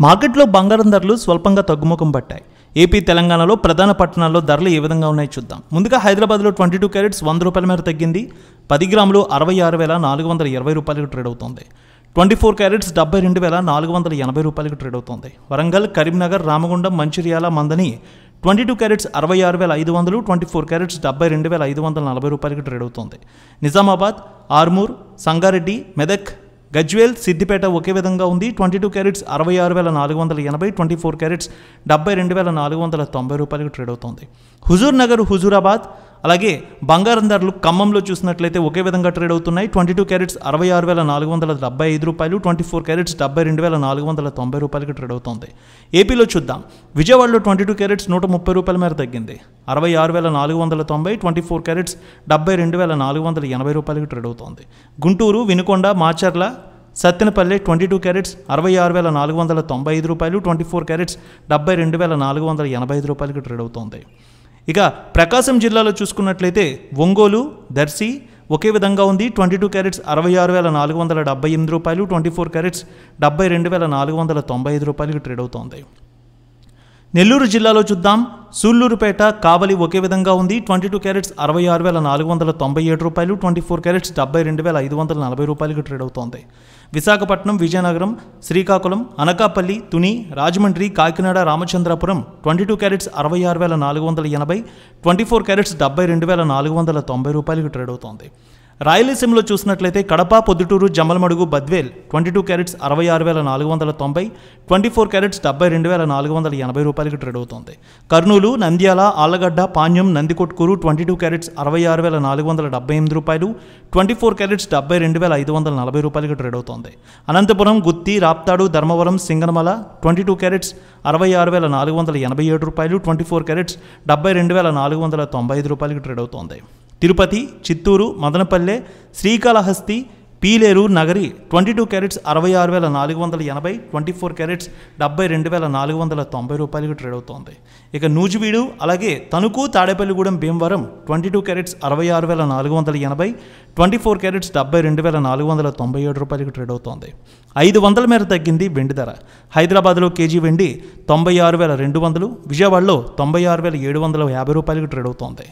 మార్కెట్లో బంగారం ధరలు స్వల్పంగా తగ్గుముఖం పట్టాయి. ఏపీ, తెలంగాణలో ప్రధాన పట్టణాల్లో ధరలు ఏ విధంగా ఉన్నాయో చూద్దాం. ముందుగా హైదరాబాద్లో 22 క్యారెట్స్ 100 రూపాయల మేర తగ్గింది. 10 గ్రాములు 66,420 రూపాయలకు ట్రేడ్ అవుతోంది. 24 క్యారెట్స్ 72,480 రూపాయలకు ట్రేడ్ అవుతోంది. వరంగల్, కరీంనగర్, రామగుండం, మంచిర్యాల, మందని 22 క్యారెట్స్ 66,500, 24 క్యారెట్స్ 72,540 రూపాయలకు ట్రేడ్ అవుతోంది. నిజామాబాద్, ఆర్మూర్, సంగారెడ్డి, మెదక్, గజ్వేల్, సిద్దిపేట ఒకే విధంగా ఉంది. 22 క్యారెట్స్ 66,480, 24 క్యారెట్స్ 72,490 రూపాయలకు ట్రేడ్ అవుతోంది. హుజూర్ నగర్, హుజూరాబాద్, అలాగే బంగారం ధరలు ఖమ్మంలో చూసినట్లయితే ఒకే విధంగా ట్రేడ్ అవుతున్నాయి. 22 క్యారెట్స్ 66,475 రూపాయలు, 24 క్యారెట్స్ 72,490 రూపాయలకు ట్రేడ్ అవుతోంది. ఏపీలో చూద్దాం. విజయవాడలో 22 క్యారెట్స్ 130 రూపాయల మేర తగ్గింది. 66,490, 24 క్యారెట్స్ 72,480 రూపాయలకు ట్రేడ్ అవుతోంది. గుంటూరు, వినుకొండ, మాచర్ల, సత్తెనపల్లి 22 క్యారెట్స్ 66,495 రూపాయలు, 24 క్యారెట్స్ 72,485 రూపాయలకు ట్రేడ్ అవుతోంది. ఇక ప్రకాశం జిల్లాలో చూసుకున్నట్లయితే ఒంగోలు, దర్శి ఒకే విధంగా ఉంది. 22 క్యారెట్స్ 66,478 రూపాయలు, 24 క్యారెట్స్ 72,495 రూపాయలకు ట్రేడ్ అవుతోంది. నెల్లూరు జిల్లాలో చూద్దాం. సూళ్లూరుపేట, కావలి ఒకే విధంగా ఉంది. 22 క్యారెట్స్ 66,497 రూపాయలు, 24 క్యారెట్స్ 72,540 రూపాయలకు ట్రేడ్ అవుతోంది. విశాఖపట్నం, విజయనగరం, శ్రీకాకుళం, అనకాపల్లి, తుని, రాజమండ్రి, కాకినాడ, రామచంద్రపురం 22 క్యారెట్స్ 66,480, 24 క్యారెట్స్ 72,490 రూపాయలకు ట్రేడ్ అవుతోంది. రాయలసీమలో చూసినట్లయితే కడప, పొద్దుటూరు, జమ్మలమడుగు, బద్వేల్ 22 క్యారెట్స్ 66,490, 24 క్యారెట్స్ 72,480 రూపాయలకు ట్రేడ్ అవుతోంది. కర్నూలు, నంద్యాల, ఆళ్లగడ్డ, పాణ్యం, నందికొట్కూరు 22 క్యారెట్స్ 66,478 రూపాయలు, 24 క్యారెట్స్ 72,540 రూపాయలకు ట్రేడ్ అవుతోంది. అనంతపురం, గుత్తి, రాప్తాడు, ధర్మవరం, సింగనమల 22 క్యారెట్స్ 66,487 రూపాయలు, 24 క్యారెట్స్ 72,495 రూపాయలకు ట్రేడ్ అవుతోంది. తిరుపతి, చిత్తూరు, మదనపల్లె, శ్రీకాళహస్తి, పీలేరు, నగరి 22 క్యారెట్స్ 66,480, 24 క్యారెట్స్ 72,490 రూపాయలకు ట్రేడ్ అవుతోంది. ఇక నూజివీడు, అలాగే తణుకు, తాడేపల్లిగూడెం, భీమవరం 22 క్యారెట్స్ 66,480, 24 క్యారెట్స్ 72,497 రూపాయలకు ట్రేడ్ అవుతోంది. 500 మేర తగ్గింది వెండి ధర. హైదరాబాద్లో కేజీ వెండి 96,200, విజయవాడలో 96,750 రూపాయలకు ట్రేడ్ అవుతోంది.